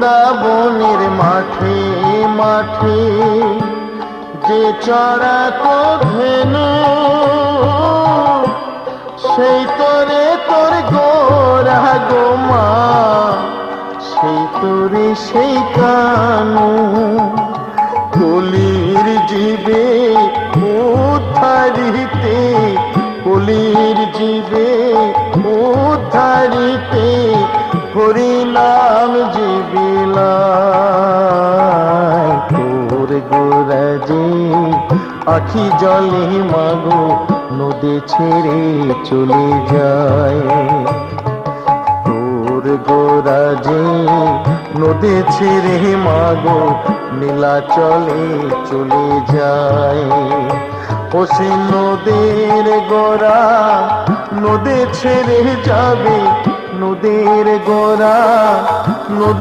বৃন্দাবনের মাঠে মাঠে যে চড়াতো ধেনু, সেই তোরে তোর গোরা গো মা, সেই তোরে সেই কানু। কলির জীবে উদ্ধারিতে, কলির জীবে উদ্ধারিতে হরি নাম জীবিলায়। তোর গোরা যে আখি জলে মাগো নদী ছেড়ে চলে যায়। তোর গোরা যে নদী ছেড়ে মাগো নীলাচলে চলে যায়। ও সে নদীর গোরা নদী ছেড়ে যাবে, নদীর গোরা নদী